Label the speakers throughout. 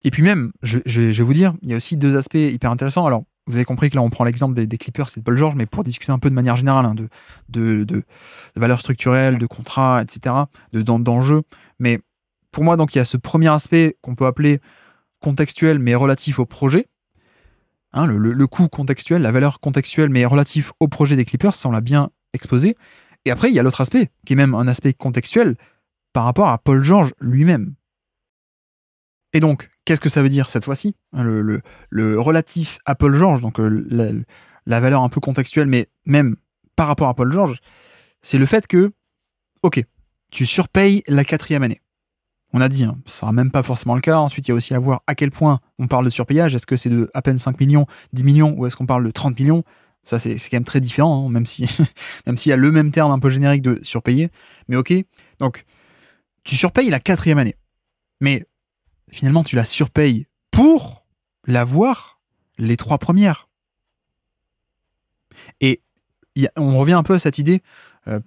Speaker 1: Et puis même, je vais vous dire, il y a aussi deux aspects hyper intéressants. Alors, vous avez compris que là, on prend l'exemple des Clippers et de Paul George, mais pour discuter un peu de manière générale, hein, de valeurs structurelles, de contrats, etc., d'enjeux. Mais pour moi, donc, il y a ce premier aspect qu'on peut appeler contextuel, mais relatif au projet. Hein, le coût contextuel, la valeur contextuelle, mais relatif au projet des Clippers, ça, on l'a bien exposé. Et après, il y a l'autre aspect, qui est même un aspect contextuel par rapport à Paul George lui-même. Et donc, qu'est-ce que ça veut dire cette fois-ci, hein, le relatif à Paul George, donc la valeur un peu contextuelle, mais même par rapport à Paul George, c'est le fait que, ok, tu surpayes la 4e année. On a dit, hein, ça sera même pas forcément le cas. Ensuite, il y a aussi à voir à quel point on parle de surpayage. Est-ce que c'est de à peine 5 millions, 10 millions, ou est-ce qu'on parle de 30 millions? Ça, c'est quand même très différent, hein, même s'il y a le même terme un peu générique de surpayer. Mais ok, donc, tu surpayes la 4e année. Mais finalement, tu la surpayes pour l'avoir les 3 premières. Et on revient un peu à cette idée,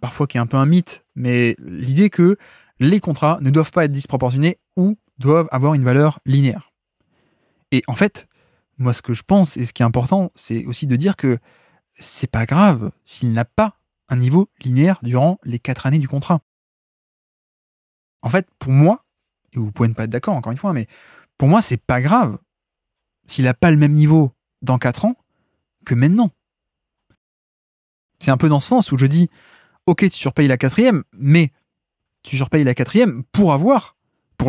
Speaker 1: parfois qui est un peu un mythe, mais l'idée que les contrats ne doivent pas être disproportionnés ou doivent avoir une valeur linéaire. Et en fait, moi, ce que je pense et ce qui est important, c'est aussi de dire que c'est pas grave s'il n'a pas un niveau linéaire durant les 4 années du contrat. En fait, pour moi, et vous pouvez ne pas être d'accord encore une fois, mais pour moi, c'est pas grave s'il n'a pas le même niveau dans 4 ans que maintenant. C'est un peu dans ce sens où je dis, ok, tu surpayes la 4e, mais tu surpayes la 4e pour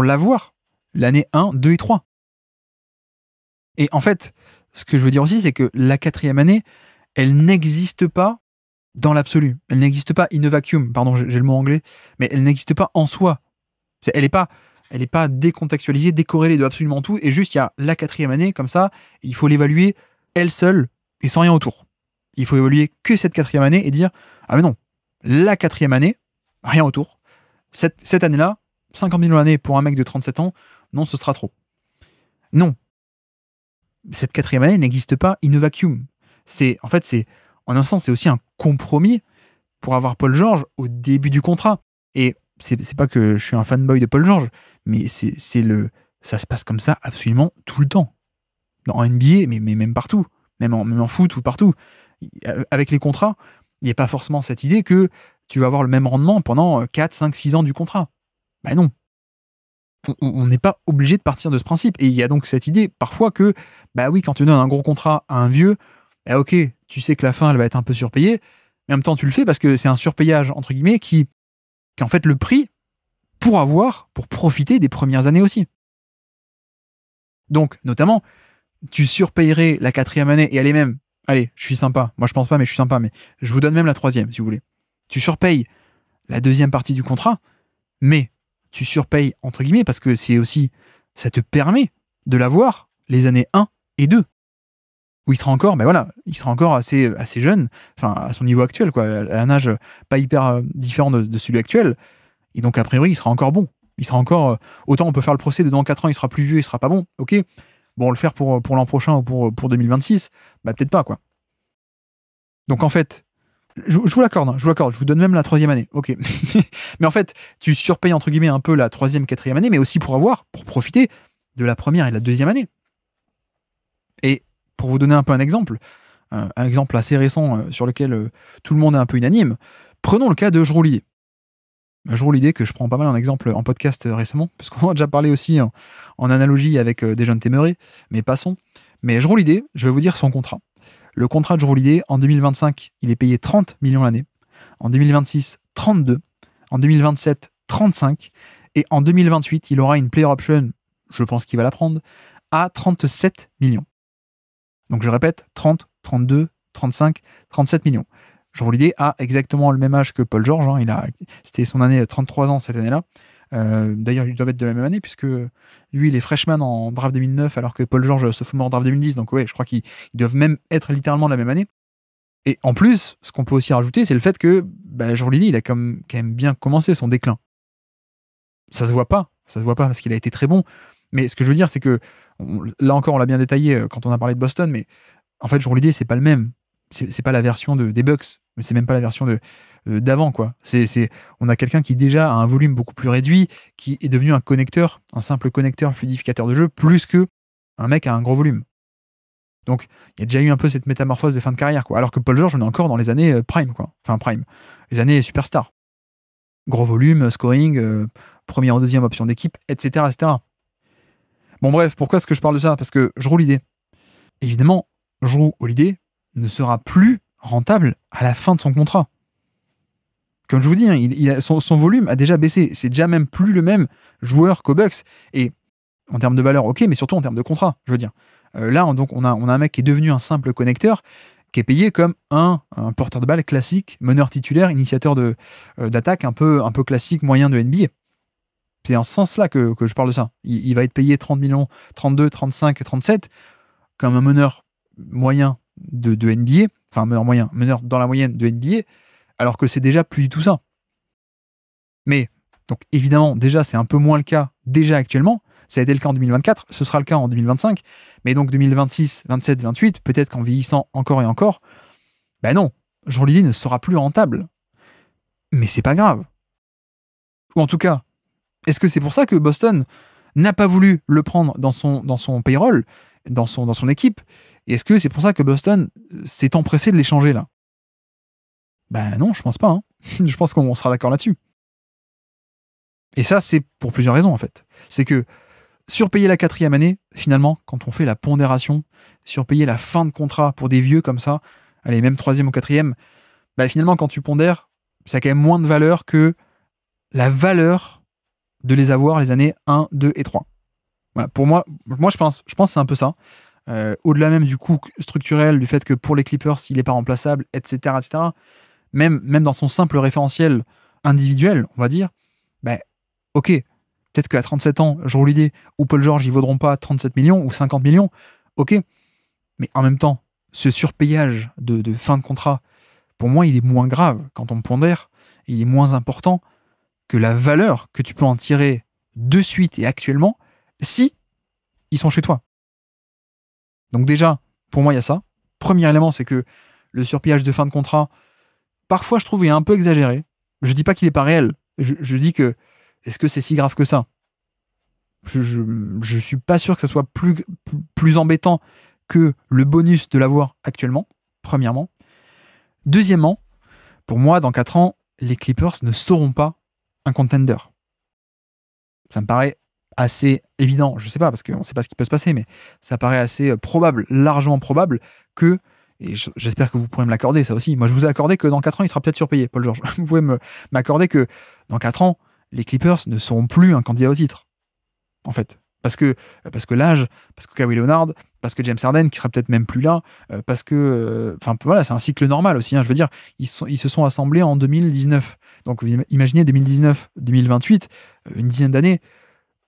Speaker 1: l'avoir, l'année 1, 2 et 3. Et en fait, ce que je veux dire aussi, c'est que la 4e année, elle n'existe pas dans l'absolu. Elle n'existe pas in a vacuum, pardon, j'ai le mot anglais, mais elle n'existe pas en soi. Elle n'est pas décontextualisée, décorrélée de absolument tout, et juste il y a la 4e année, comme ça, il faut l'évaluer elle seule, et sans rien autour. Il faut évaluer que cette 4e année et dire, ah mais non, la 4e année, rien autour. Cette année-là, 50 millions l'année pour un mec de 37 ans, non, ce sera trop. Non. Cette 4e année n'existe pas in a vacuum. En un sens, c'est aussi un compromis pour avoir Paul George au début du contrat. Et c'est pas que je suis un fanboy de Paul George, mais ça se passe comme ça absolument tout le temps. En NBA, mais même partout. Même en foot ou partout. Avec les contrats, il n'y a pas forcément cette idée que tu vas avoir le même rendement pendant 4, 5, 6 ans du contrat. Ben non. On n'est pas obligé de partir de ce principe. Et il y a donc cette idée, parfois, que, bah oui, quand tu donnes un gros contrat à un vieux, bah ok, tu sais que la fin, elle va être un peu surpayée, mais en même temps, tu le fais parce que c'est un surpayage, entre guillemets, qui est en fait le prix pour profiter des premières années aussi. Donc, notamment, tu surpayerais la 4e année, et allez, je suis sympa, moi je pense pas, mais je suis sympa, mais je vous donne même la 3e, si vous voulez. Tu surpayes la 2e partie du contrat, mais tu surpayes, entre guillemets, parce que c'est aussi, ça te permet de l'avoir les années 1 et 2, où il sera encore assez jeune, enfin, à son niveau actuel, quoi, à un âge pas hyper différent de celui actuel, et donc, a priori, il sera encore bon. Il sera encore, autant on peut faire le procès de dans 4 ans, il sera plus vieux, il sera pas bon, ok, bon, le faire pour l'an prochain ou pour 2026, bah peut-être pas, quoi. Donc, en fait, je vous l'accorde, je vous donne même la 3e année, ok. Mais en fait, tu surpayes entre guillemets un peu la 3e, 4e année, mais aussi pour profiter de la 1re et de la 2e année. Et pour vous donner un peu un exemple assez récent sur lequel tout le monde est un peu unanime, prenons le cas de Jrue Holiday. Jrue Holiday, que je prends pas mal en exemple en podcast récemment, parce qu'on en a déjà parlé aussi en analogie avec Dejounte Murray, mais passons. Mais Jrue Holiday, je vais vous dire son contrat. Le contrat de Jrue Holiday, en 2025, il est payé 30 millions l'année. En 2026, 32. En 2027, 35. Et en 2028, il aura une player option, je pense qu'il va la prendre, à 37 millions. Donc je répète, 30, 32, 35, 37 millions. Jrue Holiday a exactement le même âge que Paul George. Hein. C'était son année 33 ans cette année-là. D'ailleurs, ils doivent être de la même année, puisque lui, il est freshman en draft 2009, alors que Paul George sophomore en draft 2010. Donc ouais, je crois qu'ils doivent même être littéralement de la même année. Et en plus, ce qu'on peut aussi rajouter, c'est le fait que Jrue Holiday, il a quand même bien commencé son déclin. Ça se voit pas parce qu'il a été très bon. Mais ce que je veux dire, c'est que, là encore, on l'a bien détaillé quand on a parlé de Boston, mais en fait, Jrue Holiday, c'est pas le même. C'est pas la version des Bucks. Mais c'est même pas la version d'avant, quoi. On a quelqu'un qui déjà a un volume beaucoup plus réduit, qui est devenu un connecteur, un simple connecteur fluidificateur de jeu, plus que un mec à un gros volume. Donc, il y a déjà eu un peu cette métamorphose de fin de carrière, quoi. Alors que Paul George, on est encore dans les années prime, quoi. Enfin, prime. Les années superstar. Gros volume, scoring, première ou deuxième option d'équipe, etc., etc. Bon, bref, pourquoi est-ce que je parle de ça? Parce que Jrue Holiday. Évidemment, Jrue Holiday ne sera plus rentable à la fin de son contrat. Comme je vous dis, hein, son volume a déjà baissé. C'est déjà même plus le même joueur qu'au Bucks. Et en termes de valeur, ok, mais surtout en termes de contrat, je veux dire. Là, on a un mec qui est devenu un simple connecteur, qui est payé comme un porteur de balle classique, meneur titulaire, initiateur d'attaque un peu classique, moyen de NBA. C'est en ce sens-là que je parle de ça. Il va être payé 30 millions, 32, 35, 37, comme un meneur moyen de NBA, enfin meneur dans la moyenne de NBA, alors que c'est déjà plus du tout ça. Mais, donc évidemment, déjà, c'est un peu moins le cas déjà actuellement. Ça a été le cas en 2024, ce sera le cas en 2025, mais donc 2026, 27, 28, peut-être qu'en vieillissant encore et encore, ben non, Jrue Holiday ne sera plus rentable. Mais c'est pas grave. Ou en tout cas, est-ce que c'est pour ça que Boston n'a pas voulu le prendre dans son payroll, dans son équipe? Et est-ce que c'est pour ça que Boston s'est empressé de l'échanger là? Ben non, je pense pas. Hein. Je pense qu'on sera d'accord là-dessus. Et ça, c'est pour plusieurs raisons en fait. C'est que surpayer la 4e année, finalement, quand on fait la pondération, surpayer la fin de contrat pour des vieux comme ça, allez, même 3e ou 4e, bah finalement, quand tu pondères, ça a quand même moins de valeur que la valeur de les avoir les années 1, 2 et 3. Voilà, pour moi je pense que c'est un peu ça. Au-delà même du coût structurel, du fait que pour les Clippers, il n'est pas remplaçable, etc., etc., même dans son simple référentiel individuel, on va dire, bah, ok, peut-être qu'à 37 ans, Jrue Holiday ou Paul George, ils vaudront pas 37 millions ou 50 millions, ok, mais en même temps, ce surpayage de fin de contrat, pour moi, il est moins grave quand on pondère, il est moins important que la valeur que tu peux en tirer de suite et actuellement si ils sont chez toi. Donc déjà, pour moi, il y a ça. Premier élément, c'est que le surpayage de fin de contrat, parfois, je trouve, est un peu exagéré. Je dis pas qu'il est pas réel. Je dis que, est-ce que c'est si grave que ça? Je suis pas sûr que ça soit plus embêtant que le bonus de l'avoir actuellement, premièrement. Deuxièmement, pour moi, dans 4 ans, les Clippers ne seront pas un contender. Ça me paraît assez évident, je sais pas, parce qu'on sait pas ce qui peut se passer, mais ça paraît assez probable, largement probable que, et j'espère que vous pourrez me l'accorder, ça aussi, moi je vous ai accordé que dans 4 ans, il sera peut-être surpayé, Paul George. Vous pouvez m'accorder que dans 4 ans, les Clippers ne seront plus un candidat au titre, en fait. Parce que l'âge, parce que Kawhi Leonard, parce que James Harden, qui sera peut-être même plus là, parce que... Enfin, voilà, c'est un cycle normal aussi, hein, je veux dire, ils se sont assemblés en 2019. Donc, vous imaginez 2019-2028, une dizaine d'années,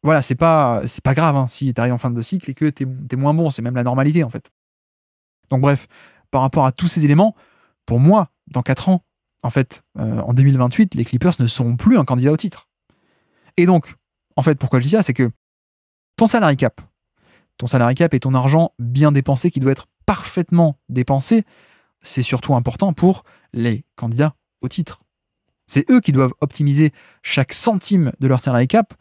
Speaker 1: voilà, c'est pas grave hein, si tu arrives en fin de cycle et que t'es moins bon, c'est même la normalité, en fait. Donc, bref, par rapport à tous ces éléments, pour moi, dans 4 ans, en fait, en 2028, les Clippers ne seront plus un candidat au titre. Et donc, en fait, pourquoi je dis ça, c'est que ton salary cap et ton argent bien dépensé qui doit être parfaitement dépensé, c'est surtout important pour les candidats au titre. C'est eux qui doivent optimiser chaque centime de leur salary cap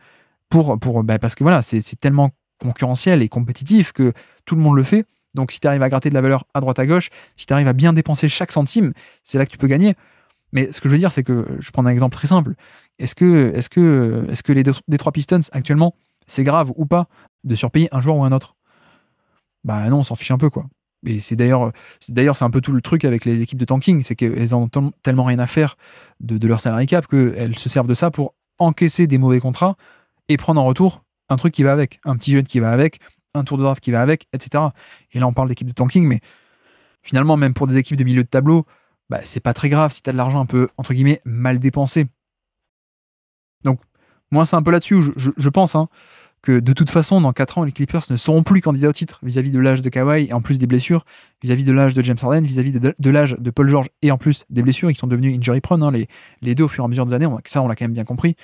Speaker 1: parce que voilà, c'est tellement concurrentiel et compétitif que tout le monde le fait. Donc si tu arrives à gratter de la valeur à droite à gauche, si tu arrives à bien dépenser chaque centime, c'est là que tu peux gagner. Mais ce que je veux dire, c'est que, je prends un exemple très simple, est-ce que les Detroit Pistons actuellement, c'est grave ou pas de surpayer un joueur ou un autre? Bah non, on s'en fiche un peu, quoi. Et c'est d'ailleurs c'est un peu tout le truc avec les équipes de tanking, c'est qu'elles ont tellement rien à faire de leur salary cap qu'elles se servent de ça pour encaisser des mauvais contrats et prendre en retour un truc qui va avec, un petit jeune qui va avec, un tour de draft qui va avec, etc. Et là, on parle d'équipes de tanking, mais finalement, même pour des équipes de milieu de tableau, bah, c'est pas très grave si tu as de l'argent un peu, entre guillemets, mal dépensé. Donc, moi, c'est un peu là-dessus où je pense que de toute façon, dans 4 ans, les Clippers ne seront plus candidats au titre vis-à-vis de l'âge de Kawhi et en plus des blessures, vis-à-vis de l'âge de James Harden, vis-à-vis de l'âge de Paul George et en plus des blessures, ils sont devenus injury prone, hein, les deux au fur et à mesure des années, ça, on l'a quand même bien compris.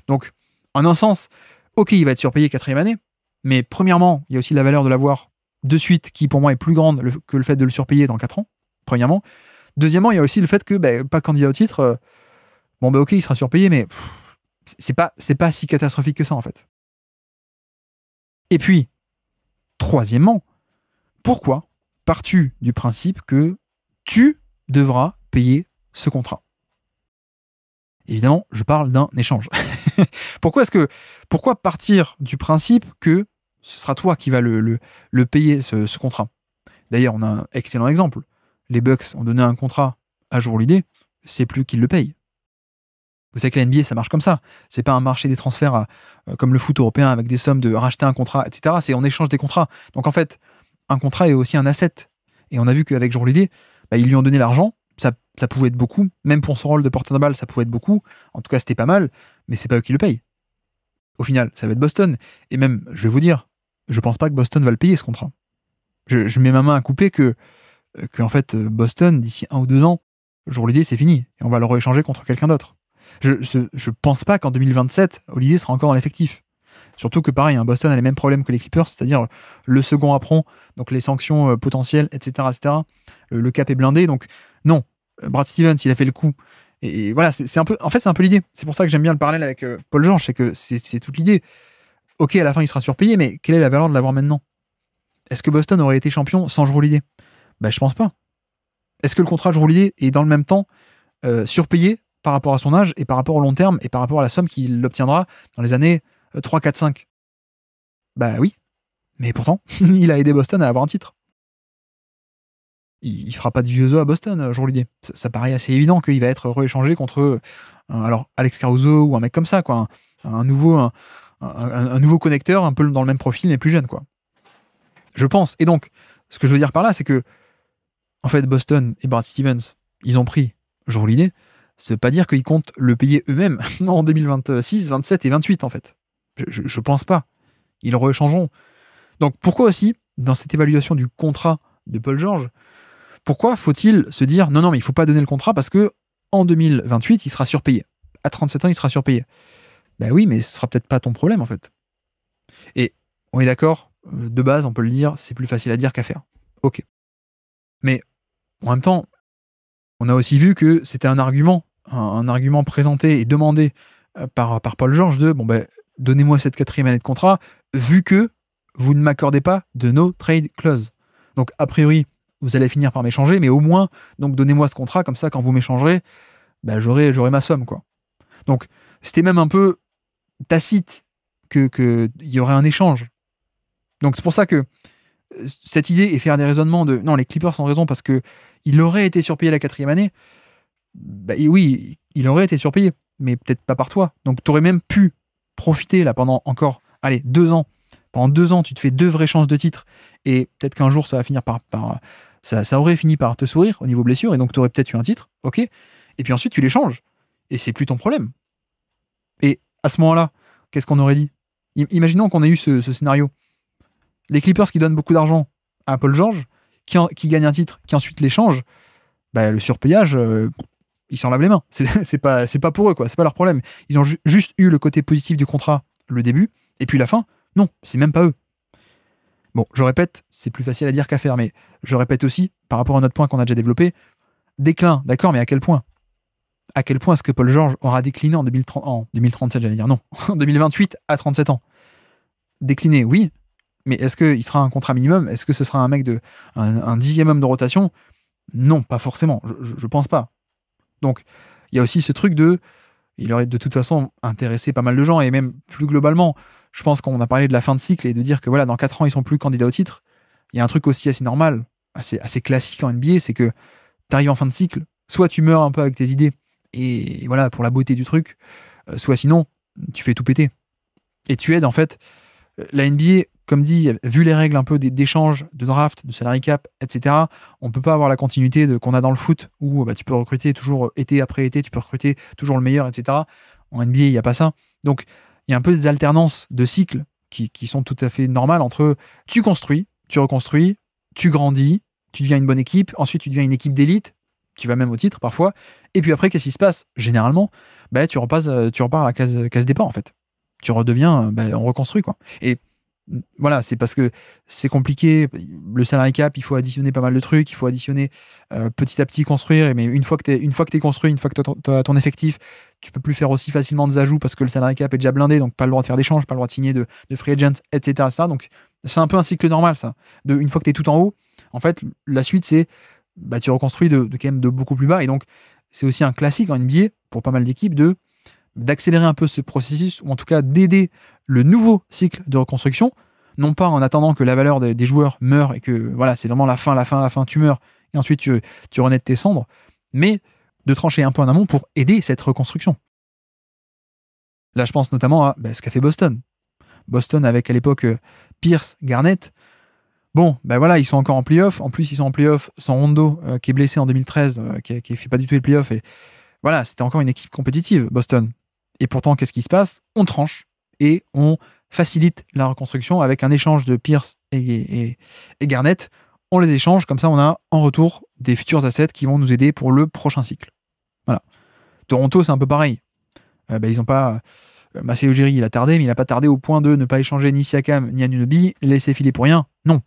Speaker 1: Donc, en un sens, ok, il va être surpayé 4e année, mais premièrement, il y a aussi la valeur de l'avoir de suite qui, pour moi, est plus grande que le fait de le surpayer dans 4 ans, premièrement. Deuxièmement, il y a aussi le fait que pas candidat au titre, ok, il sera surpayé, mais c'est pas si catastrophique que ça en fait. Et puis, troisièmement, pourquoi pars-tu du principe que tu devras payer ce contrat? Évidemment, je parle d'un échange. Pourquoi partir du principe que ce sera toi qui vas le payer, ce contrat? D'ailleurs, on a un excellent exemple. Les Bucks ont donné un contrat à Jrue Holiday, c'est plus qu'ils le payent. Vous savez que la NBA, ça marche comme ça. C'est pas un marché des transferts comme le foot européen avec des sommes de racheter un contrat, etc. C'est on échange des contrats. Donc en fait, un contrat est aussi un asset. Et on a vu qu'avec Jrue Holiday, ils lui ont donné l'argent. Ça pouvait être beaucoup. Même pour son rôle de porteur de balle, ça pouvait être beaucoup. En tout cas, c'était pas mal. Mais c'est pas eux qui le payent. Au final, ça va être Boston. Et même, je vais vous dire, je pense pas que Boston va le payer, ce contrat. Je mets ma main à couper que en fait, Boston, d'ici 1 ou 2 ans, Jrue Holiday, c'est fini. Et on va le rééchanger contre quelqu'un d'autre. Je pense pas qu'en 2027, Holiday sera encore dans l'effectif. Surtout que pareil, Boston a les mêmes problèmes que les Clippers, c'est-à-dire le second apron, donc les sanctions potentielles, etc. Le cap est blindé, donc non. Brad Stevens, il a fait le coup. Et voilà, c'est un peu l'idée. C'est pour ça que j'aime bien le parallèle avec Paul George, c'est que c'est toute l'idée. Ok, à la fin, il sera surpayé, mais quelle est la valeur de l'avoir maintenant? Est-ce que Boston aurait été champion sans Jrue Holiday? Je pense pas. Est-ce que le contrat de Jrue Holiday est dans le même temps surpayé par rapport à son âge et par rapport au long terme et par rapport à la somme qu'il obtiendra dans les années 3, 4, 5? Oui. Mais pourtant, il a aidé Boston à avoir un titre. Il fera pas de vieux os à Boston, Jrue Holiday. Ça paraît assez évident qu'il va être rééchangé contre alors Alex Caruso ou un mec comme ça, quoi. Un nouveau connecteur, un peu dans le même profil, mais plus jeune, quoi. Je pense. Et donc, ce que je veux dire par là, c'est que en fait, Boston et Brad Stevens, ils ont pris Jrue Holiday. Ça veut pas dire qu'ils comptent le payer eux-mêmes en 2026, 27 et 28, en fait. Je pense pas. Ils le rééchangeront. Donc, pourquoi aussi, dans cette évaluation du contrat de Paul George, pourquoi faut-il se dire non, mais il faut pas donner le contrat parce que en 2028, il sera surpayé. À 37 ans, il sera surpayé. Oui, mais ce sera peut-être pas ton problème, en fait. Et on est d'accord, de base, on peut le dire, c'est plus facile à dire qu'à faire. Ok. Mais en même temps, on a aussi vu que c'était un argument présenté et demandé par Paul George de donnez-moi cette 4e année de contrat, vu que vous ne m'accordez pas de no trade clause. Donc, a priori, vous allez finir par m'échanger, mais au moins, donc donnez-moi ce contrat, comme ça, quand vous m'échangerez, j'aurai ma somme, quoi. Donc, c'était même un peu tacite qu'il y aurait un échange. Donc, c'est pour ça que cette idée et faire des raisonnements de non, les Clippers ont raison parce que il aurait été surpayé la 4e année. Oui, il aurait été surpayé, mais peut-être pas par toi. Donc, tu aurais même pu profiter là pendant encore, 2 ans. Pendant 2 ans, tu te fais 2 vraies chances de titre et peut-être qu'un jour, ça va finir par ça aurait fini par te sourire au niveau blessure et donc tu aurais peut-être eu un titre, ok. Et puis ensuite, tu l'échanges et c'est plus ton problème. Et à ce moment-là, qu'est-ce qu'on aurait dit? Imaginons qu'on ait eu ce scénario. Les Clippers qui donnent beaucoup d'argent à Paul George, qui gagne un titre, qui ensuite l'échange, le surpayage, ils s'en lavent les mains. C'est pas pour eux, quoi. C'est pas leur problème. Ils ont juste eu le côté positif du contrat, le début, et puis la fin, non, c'est même pas eux. Bon, je répète, c'est plus facile à dire qu'à faire, mais je répète aussi, par rapport à notre point qu'on a déjà développé, déclin, d'accord, mais à quel point? À quel point est-ce que Paul George aura décliné en 2037, j'allais dire, non, en 2028 à 37 ans? Décliné, oui, mais est-ce qu'il sera un contrat minimum? Est-ce que ce sera un mec un 10e homme de rotation? Non, pas forcément, je pense pas. Donc, il y a aussi ce truc il aurait de toute façon intéressé pas mal de gens, et même plus globalement, je pense qu'on a parlé de la fin de cycle et de dire que voilà, dans 4 ans, ils sont plus candidats au titre. Il y a un truc aussi assez normal, assez classique en NBA, c'est que tu arrives en fin de cycle, soit tu meurs un peu avec tes idées, et voilà, pour la beauté du truc, soit sinon, tu fais tout péter. Et tu aides, en fait, la NBA, comme dit, vu les règles un peu d'échange, de draft, de salary cap, etc., on peut pas avoir la continuité qu'on a dans le foot, où tu peux recruter toujours été après été, tu peux recruter toujours le meilleur, etc. En NBA, il n'y a pas ça. Donc, il y a un peu des alternances de cycles qui sont tout à fait normales entre tu construis, tu reconstruis, tu grandis, tu deviens une bonne équipe, ensuite tu deviens une équipe d'élite, tu vas même au titre parfois, et puis après, qu'est-ce qui se passe? Généralement, tu repars à la case départ, en fait. Tu redeviens, on reconstruit, quoi. Et Voilà, c'est parce que c'est compliqué. Le salary cap, il faut additionner pas mal de trucs, il faut additionner petit à petit construire. Mais une fois que t'es construit, une fois que t'as ton effectif, tu peux plus faire aussi facilement des ajouts parce que le salary cap est déjà blindé, donc pas le droit de faire d'échanges, pas le droit de signer de free agent, etc. Ça, donc c'est un peu un cycle normal, ça. Une fois que t'es tout en haut, en fait, la suite c'est tu reconstruis quand même de beaucoup plus bas. Et donc c'est aussi un classique en NBA pour pas mal d'équipes d'accélérer un peu ce processus, ou en tout cas d'aider le nouveau cycle de reconstruction, non pas en attendant que la valeur des joueurs meure et que voilà, c'est vraiment la fin, tu meurs, et ensuite tu renais de tes cendres, mais de trancher un peu en amont pour aider cette reconstruction. Là, je pense notamment à ce qu'a fait Boston. Boston avec à l'époque Pierce, Garnett. Bon, voilà, ils sont encore en playoff. En plus, ils sont en playoff sans Rondo, qui est blessé en 2013, qui fait pas du tout les playoffs. Et voilà, c'était encore une équipe compétitive, Boston. Et pourtant, qu'est-ce qui se passe? On tranche et on facilite la reconstruction avec un échange de Pierce et Garnett. On les échange, comme ça on a en retour des futurs assets qui vont nous aider pour le prochain cycle. Voilà. Toronto, c'est un peu pareil. Ils n'ont pas... Masai Ujiri, il a tardé, mais il n'a pas tardé au point de ne pas échanger ni Siakam ni Anunoby, les laisser filer pour rien. Non.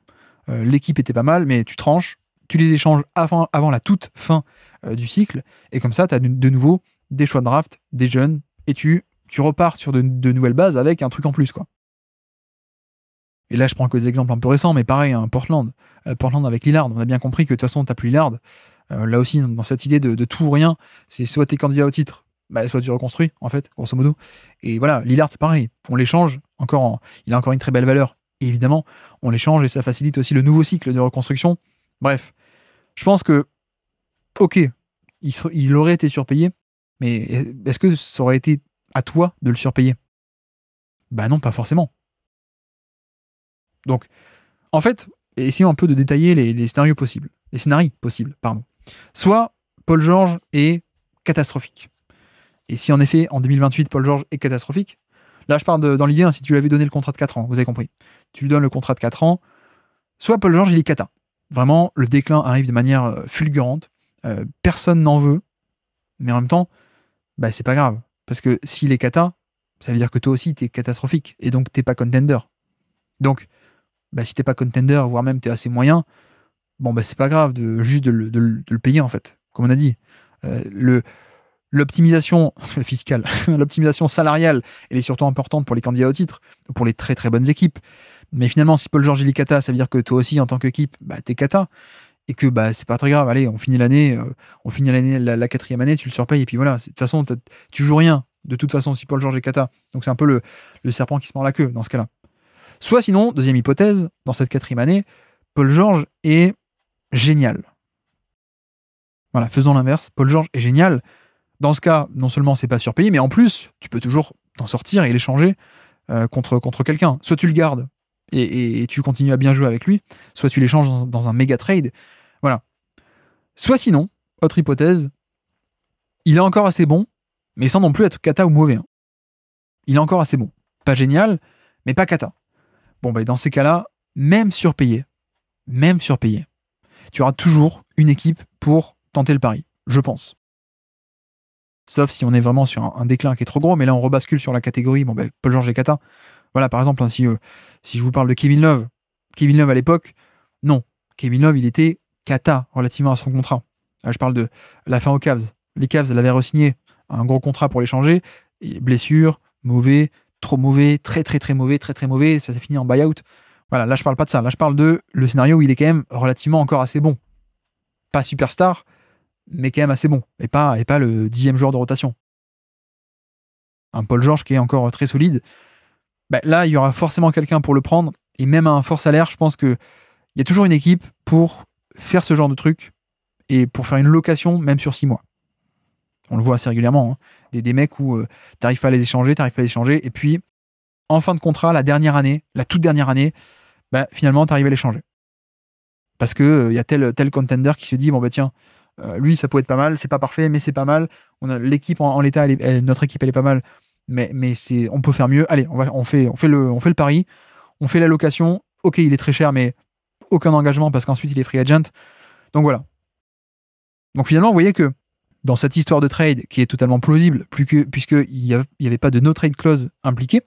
Speaker 1: L'équipe était pas mal, mais tu tranches, tu les échanges avant la toute fin du cycle, et comme ça, tu as de nouveau des choix de draft, des jeunes, et tu repars sur de nouvelles bases avec un truc en plus, quoi. Et là, je prends que des exemples un peu récents, mais pareil, hein, Portland. Portland avec Lillard, on a bien compris que de toute façon, t'as plus Lillard. Là aussi, dans cette idée de tout ou rien, c'est soit t'es candidat au titre, soit tu reconstruis, en fait, grosso modo. Et voilà, Lillard, c'est pareil. On l'échange, il a encore une très belle valeur. Et évidemment, on l'échange et ça facilite aussi le nouveau cycle de reconstruction. Bref, je pense que, ok, il aurait été surpayé, mais est-ce que ça aurait été à toi de le surpayer? Non, pas forcément. Donc, en fait, essayons un peu de détailler les scénarios possibles. Les scénarios possibles, pardon. Soit Paul George est catastrophique. Et si en effet, en 2028, Paul George est catastrophique, là je parle dans l'idée, si tu lui avais donné le contrat de 4 ans, vous avez compris. Tu lui donnes le contrat de 4 ans, soit Paul George, il est cata. Vraiment, le déclin arrive de manière fulgurante. Personne n'en veut. Mais en même temps, c'est pas grave. Parce que s'il est cata, ça veut dire que toi aussi, t'es catastrophique. Et donc, t'es pas contender. Donc, si t'es pas contender, voire même t'es assez moyen, c'est pas grave juste de le payer, en fait. Comme on a dit. L'optimisation fiscale, l'optimisation salariale, elle est surtout importante pour les candidats au titre, pour les très très bonnes équipes. Mais finalement, si Paul George il est cata, ça veut dire que toi aussi, en tant qu'équipe, t'es cata. Et que c'est pas très grave. Allez, on finit l'année, la 4e année, tu le surpayes, et puis voilà. De toute façon, tu joues rien. De toute façon, si Paul George est cata. Donc c'est un peu le serpent qui se mord la queue dans ce cas-là. Soit sinon, deuxième hypothèse, dans cette 4e année, Paul George est génial. Voilà, faisons l'inverse. Paul George est génial. Dans ce cas, non seulement c'est pas surpayé, mais en plus, tu peux toujours t'en sortir et l'échanger contre quelqu'un. Soit tu le gardes et tu continues à bien jouer avec lui, soit tu l'échanges dans un méga trade. Voilà. Soit sinon, autre hypothèse, il est encore assez bon, mais sans non plus être cata ou mauvais. Hein. Il est encore assez bon. Pas génial, mais pas cata. Dans ces cas-là, même surpayé, tu auras toujours une équipe pour tenter le pari, je pense. Sauf si on est vraiment sur un déclin qui est trop gros, mais là on rebascule sur la catégorie, Paul George et cata. Voilà, par exemple, si je vous parle de Kevin Love à l'époque, non. Kevin Love, il était cata relativement à son contrat. Je parle de la fin aux Cavs. Les Cavs l'avaient re-signé un gros contrat pour l'échanger. Blessure, mauvais, trop mauvais, très très très mauvais, très très mauvais, ça s'est fini en buyout. Voilà, là je parle pas de ça. Là je parle de le scénario où il est quand même relativement encore assez bon. Pas superstar, mais quand même assez bon. Et pas le 10e joueur de rotation. Un Paul George qui est encore très solide. Là, il y aura forcément quelqu'un pour le prendre. Et même à un fort salaire, je pense qu'il y a toujours une équipe pour faire ce genre de truc et pour faire une location, même sur 6 mois. On le voit assez régulièrement. Hein. Des mecs où t'arrives pas à les échanger, et puis, en fin de contrat, la toute dernière année, finalement, t'arrives à l'échanger. Parce que y a tel contender qui se dit, tiens, lui, ça pourrait être pas mal, c'est pas parfait, mais c'est pas mal. On a l'équipe en l'état, notre équipe, elle est pas mal, mais on peut faire mieux. Allez, on fait le pari, on fait la location. Ok, il est très cher, mais aucun engagement parce qu'ensuite il est free agent. Donc voilà. Donc finalement, vous voyez que dans cette histoire de trade qui est totalement plausible, puisqu'il n'y avait pas de no trade clause impliquée,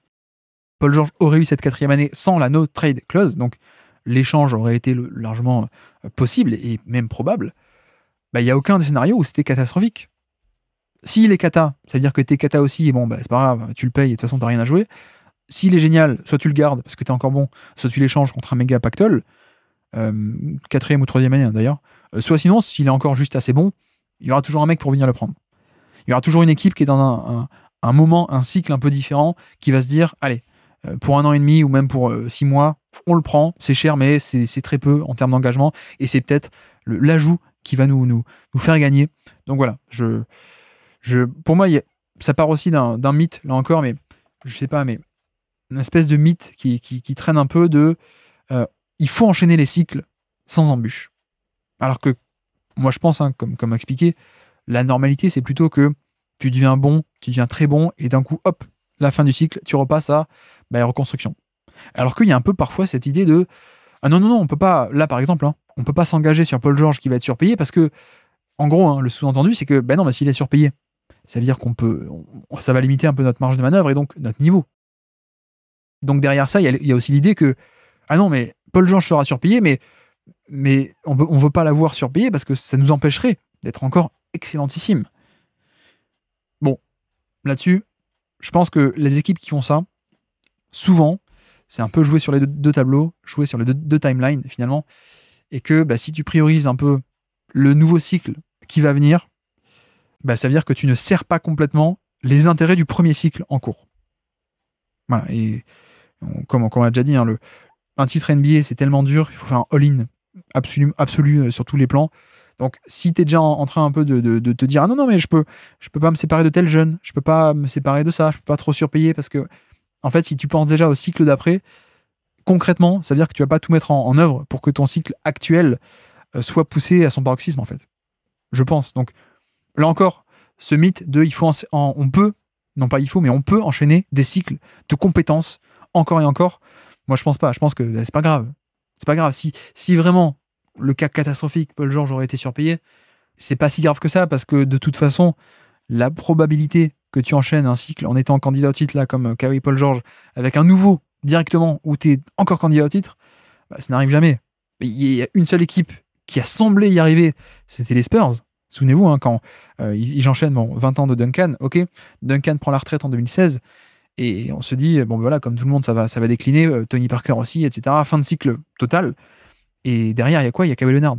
Speaker 1: Paul George aurait eu cette 4e année sans la no trade clause, donc l'échange aurait été largement possible et même probable, bah, il n'y a aucun des scénarios où c'était catastrophique. S'il est cata, ça veut dire que t'es cata aussi, et bon, bah, c'est pas grave, tu le payes, et de toute façon, t'as rien à jouer. S'il est génial, soit tu le gardes parce que t'es encore bon, soit tu l'échanges contre un méga pactole, 4e ou 3e année d'ailleurs, soit sinon, s'il est encore juste assez bon, il y aura toujours un mec pour venir le prendre. Il y aura toujours une équipe qui est dans un moment, un cycle un peu différent, qui va se dire, allez, pour 1 an et demi ou même pour 6 mois, on le prend, c'est cher, mais c'est très peu en termes d'engagement, et c'est peut-être l'ajout qui va nous faire gagner. Donc voilà, pour moi, ça part aussi d'un mythe, là encore, mais je sais pas, mais une espèce de mythe qui traîne un peu de il faut enchaîner les cycles sans embûche. Alors que moi, je pense, hein, comme expliqué, la normalité, c'est plutôt que tu deviens bon, tu deviens très bon, et d'un coup, hop, la fin du cycle, tu repasses à reconstruction. Alors qu'il y a un peu parfois cette idée de ah non, on peut pas, là par exemple, hein, on peut pas s'engager sur Paul George qui va être surpayé parce que, en gros, hein, le sous-entendu, c'est que non, s'il est surpayé, ça veut dire ça va limiter un peu notre marge de manœuvre et donc notre niveau. Donc derrière ça, il y a aussi l'idée que ah non, mais Paul George sera surpayé, mais on veut pas l'avoir surpayé parce que ça nous empêcherait d'être encore excellentissime. Bon, là-dessus, je pense que les équipes qui font ça, souvent, c'est un peu jouer sur les deux tableaux, jouer sur les deux timelines finalement, et que si tu priorises un peu le nouveau cycle qui va venir, ça veut dire que tu ne sers pas complètement les intérêts du premier cycle en cours. Voilà, et comme on l'a déjà dit, hein, un titre NBA c'est tellement dur, il faut faire un all-in absolu sur tous les plans. Donc si tu es déjà en train un peu de te dire ah non mais je peux pas me séparer de tel jeune, je peux pas me séparer de ça, je peux pas trop surpayer parce que en fait si tu penses déjà au cycle d'après, concrètement ça veut dire que tu vas pas tout mettre en œuvre pour que ton cycle actuel soit poussé à son paroxysme en fait. Je pense. Donc là encore, ce mythe de on peut enchaîner des cycles de compétences encore et encore. Moi, je pense pas. Je pense que c'est pas grave. C'est pas grave. Si vraiment le cas catastrophique, Paul George aurait été surpayé, c'est pas si grave que ça parce que de toute façon, la probabilité que tu enchaînes un cycle en étant candidat au titre là comme Kawhi Paul George avec un nouveau directement où tu es encore candidat au titre, ça n'arrive jamais. Il y a une seule équipe qui a semblé y arriver, c'était les Spurs. Souvenez-vous, hein, quand ils enchaînent 20 ans de Duncan, ok, Duncan prend la retraite en 2016, et on se dit, voilà, comme tout le monde, ça va décliner, Tony Parker aussi, etc. Fin de cycle total. Et derrière, il y a quoi ? Il y a Kawhi Leonard.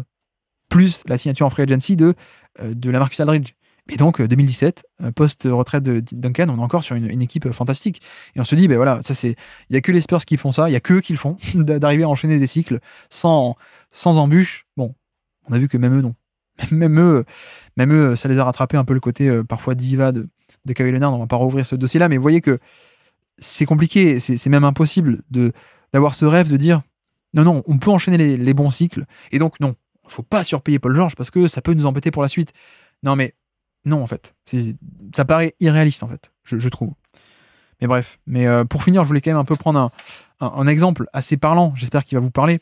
Speaker 1: Plus la signature en free agency de la Marcus Aldridge. Et donc, 2017, post-retraite de Duncan, on est encore sur une équipe fantastique. Et on se dit, voilà, il n'y a que les Spurs qui font ça, il n'y a que eux qui le font, d'arriver à enchaîner des cycles sans embûche. Bon, on a vu que même eux, non. Même eux, ça les a rattrapés un peu le côté parfois diva de Kawhi Leonard. On va pas rouvrir ce dossier-là, mais vous voyez que c'est compliqué, c'est même impossible d'avoir ce rêve de dire non, on peut enchaîner les bons cycles, et donc non, il faut pas surpayer Paul George parce que ça peut nous embêter pour la suite. Non, mais non, en fait. Ça paraît irréaliste, en fait, je trouve. Mais bref. Mais pour finir, je voulais quand même un peu prendre un exemple assez parlant, j'espère qu'il va vous parler,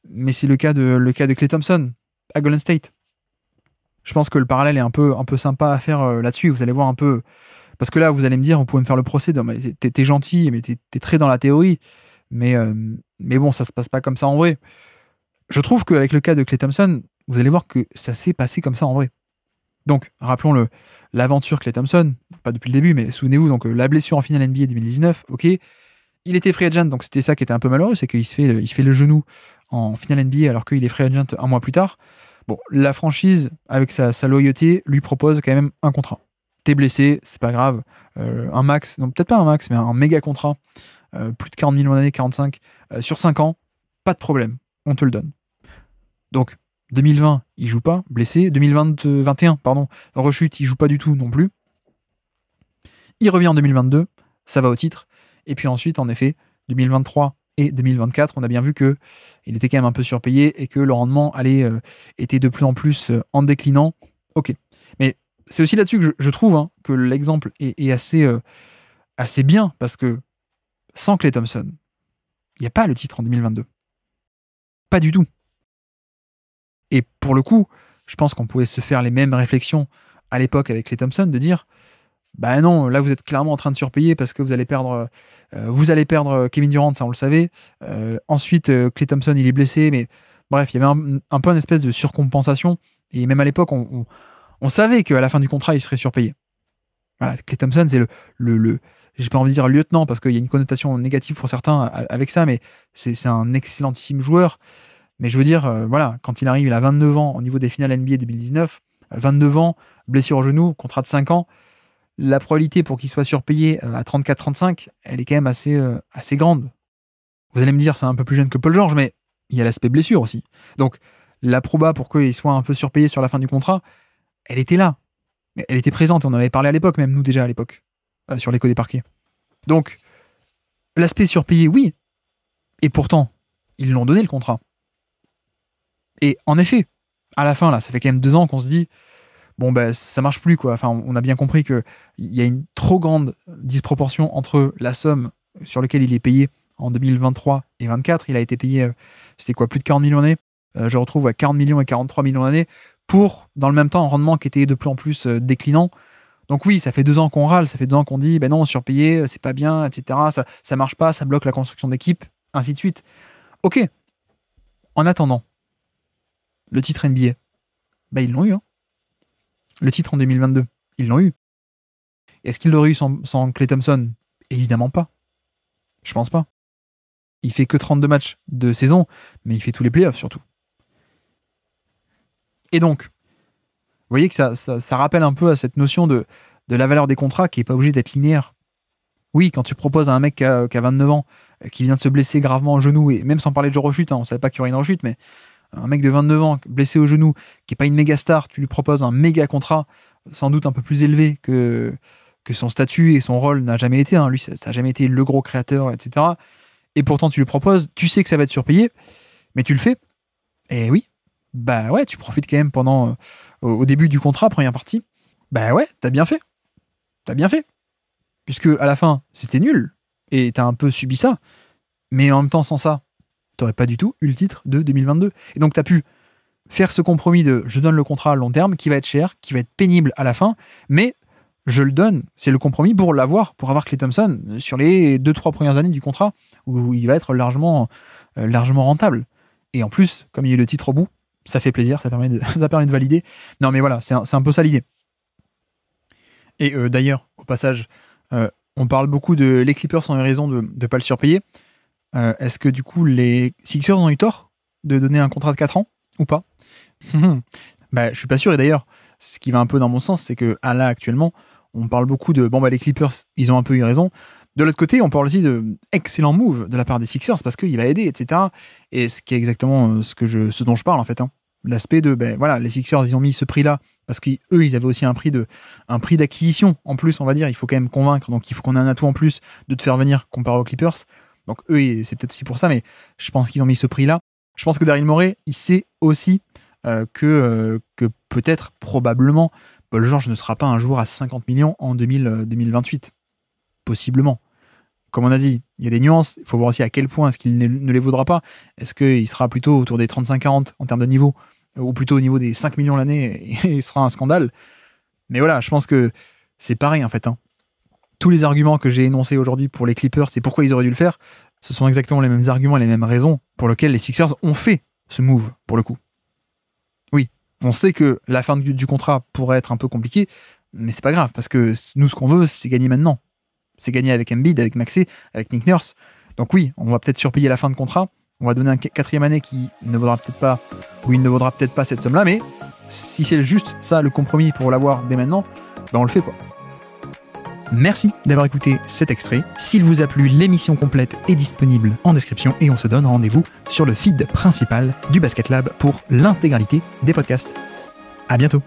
Speaker 1: mais c'est le cas de Klay Thompson à Golden State. Je pense que le parallèle est un peu sympa à faire là-dessus. Vous allez voir un peu... Parce que là, vous allez me dire, vous pouvez me faire le procès, t'es gentil, mais t'es très dans la théorie. Mais bon, ça se passe pas comme ça en vrai. Je trouve qu'avec le cas de Klay Thompson, vous allez voir que ça s'est passé comme ça en vrai. Donc, rappelons l'aventure Klay Thompson, pas depuis le début, mais souvenez-vous, donc la blessure en finale NBA 2019, ok. Il était free agent, donc c'était ça qui était un peu malheureux, c'est qu'il se fait le genou en finale NBA alors qu'il est free agent un mois plus tard. Bon, la franchise, avec sa loyauté, lui propose quand même un contrat. T'es blessé, c'est pas grave. Un max, non peut-être pas un max, mais un méga contrat. Plus de 40 millions d'années, 45, sur 5 ans, pas de problème, on te le donne. Donc, 2020, il joue pas, blessé. 2021, pardon, rechute, il joue pas du tout non plus. Il revient en 2022, ça va au titre. Et puis ensuite, en effet, 2023 et 2024, on a bien vu que il était quand même un peu surpayé et que le rendement était de plus en plus en déclinant. Ok. Mais c'est aussi là-dessus que je trouve que l'exemple est assez bien, parce que sans Klay Thompson, il n'y a pas le titre en 2022. Pas du tout. Et pour le coup, je pense qu'on pouvait se faire les mêmes réflexions à l'époque avec Klay Thompson, de dire bah non, là vous êtes clairement en train de surpayer parce que vous allez perdre Kevin Durant, ça on le savait. Ensuite, Klay Thompson il est blessé, mais bref, il y avait un peu une espèce de surcompensation. Et même à l'époque, on savait qu'à la fin du contrat, il serait surpayé. Voilà, Klay Thompson, c'est le j'ai pas envie de dire lieutenant parce qu'il y a une connotation négative pour certains avec ça, mais c'est un excellentissime joueur. Mais je veux dire, voilà, quand il arrive, il a 29 ans au niveau des finales NBA 2019, 29 ans, blessure au genou, contrat de 5 ans, la probabilité pour qu'il soit surpayé à 34-35, elle est quand même assez grande. Vous allez me dire, c'est un peu plus jeune que Paul George, mais il y a l'aspect blessure aussi. Donc, la proba pour qu'il soit un peu surpayé sur la fin du contrat, elle était là. Elle était présente, on en avait parlé à l'époque, même nous déjà à l'époque, sur l'écho des parquets. Donc, l'aspect surpayé, oui. Et pourtant, ils l'ont donné le contrat. Et en effet, à la fin, là, ça fait quand même 2 ans qu'on se dit, bon, ben, ça marche plus, quoi. Enfin, on a bien compris qu'il y a une trop grande disproportion entre la somme sur laquelle il est payé en 2023 et 2024. Il a été payé, c'était quoi, plus de 40 millions d'années. Je retrouve à 40 millions et 43 millions d'années pour, dans le même temps, un rendement qui était de plus en plus déclinant. Donc oui, ça fait 2 ans qu'on râle, ça fait 2 ans qu'on dit, ben non, surpayé, c'est pas bien, etc. Ça marche pas, ça bloque la construction d'équipe, ainsi de suite. Ok. En attendant, le titre NBA, ben ils l'ont eu. Hein. Le titre en 2022, ils l'ont eu. Est-ce qu'ils l'auraient eu sans Klay Thompson? Évidemment pas. Je pense pas. Il fait que 32 matchs de saison, mais il fait tous les playoffs surtout. Et donc, vous voyez que ça rappelle un peu à cette notion de la valeur des contrats qui n'est pas obligée d'être linéaire. Oui, quand tu proposes à un mec qui a 29 ans, qui vient de se blesser gravement au genou, et même sans parler de rechute, on ne savait pas qu'il y aurait une rechute, mais un mec de 29 ans, blessé au genou, qui n'est pas une méga star, tu lui proposes un méga contrat, sans doute un peu plus élevé que son statut et son rôle n'a jamais été. Lui, ça n'a jamais été le gros créateur, etc. Et pourtant, tu lui proposes, tu sais que ça va être surpayé, mais tu le fais. Et oui, bah ouais, tu profites quand même pendant au début du contrat, première partie. Bah ouais, t'as bien fait. T'as bien fait. Puisque à la fin, c'était nul. Et t'as un peu subi ça. Mais en même temps, sans ça, t'aurais pas du tout eu le titre de 2022. Et donc t'as pu faire ce compromis de je donne le contrat à long terme, qui va être cher, qui va être pénible à la fin, mais je le donne. C'est le compromis pour l'avoir, pour avoir Klay Thompson sur les 2-3 premières années du contrat, où il va être largement rentable. Et en plus, comme il y a eu le titre au bout, ça fait plaisir, ça permet de valider. Non mais voilà, c'est un peu ça l'idée. Et d'ailleurs, au passage, on parle beaucoup de les Clippers ont eu raison de ne pas le surpayer. Est-ce que du coup les Sixers ont eu tort de donner un contrat de 4 ans ou pas? Bah, je suis pas sûr. Et d'ailleurs, ce qui va un peu dans mon sens, c'est que là actuellement, on parle beaucoup de les Clippers, ils ont un peu eu raison. De l'autre côté, on parle aussi de excellent move de la part des Sixers parce qu'il va aider, etc. Et ce qui est exactement ce dont je parle en fait. L'aspect de les Sixers, ils ont mis ce prix-là parce qu'eux, ils avaient aussi un prix d'acquisition en plus, on va dire. Il faut quand même convaincre, donc il faut qu'on ait un atout en plus de te faire venir comparé aux Clippers. Donc eux, c'est peut-être aussi pour ça, mais je pense qu'ils ont mis ce prix-là. Je pense que Daryl Morey, il sait aussi que peut-être, probablement, Paul George ne sera pas un joueur à 50 millions en 2028. Possiblement. Comme on a dit, il y a des nuances. Il faut voir aussi à quel point est-ce qu'il ne les vaudra pas. Est-ce qu'il sera plutôt autour des 35-40 en termes de niveau, ou plutôt au niveau des 5 millions l'année, et il sera un scandale. Mais voilà, je pense que c'est pareil en fait. Tous les arguments que j'ai énoncés aujourd'hui pour les Clippers, c'est pourquoi ils auraient dû le faire, ce sont exactement les mêmes arguments et les mêmes raisons pour lesquelles les Sixers ont fait ce move, pour le coup. Oui, on sait que la fin du contrat pourrait être un peu compliquée, mais c'est pas grave, parce que nous, ce qu'on veut, c'est gagner maintenant. C'est gagner avec Embiid, avec Maxey, avec Nick Nurse. Donc oui, on va peut-être surpayer la fin de contrat, on va donner un 4e année qui ne vaudra peut-être pas, ou il ne vaudra peut-être pas cette somme-là, mais si c'est juste ça, le compromis pour l'avoir dès maintenant, on le fait quoi. Merci d'avoir écouté cet extrait. S'il vous a plu, l'émission complète est disponible en description et on se donne rendez-vous sur le feed principal du Basket Lab pour l'intégralité des podcasts. À bientôt.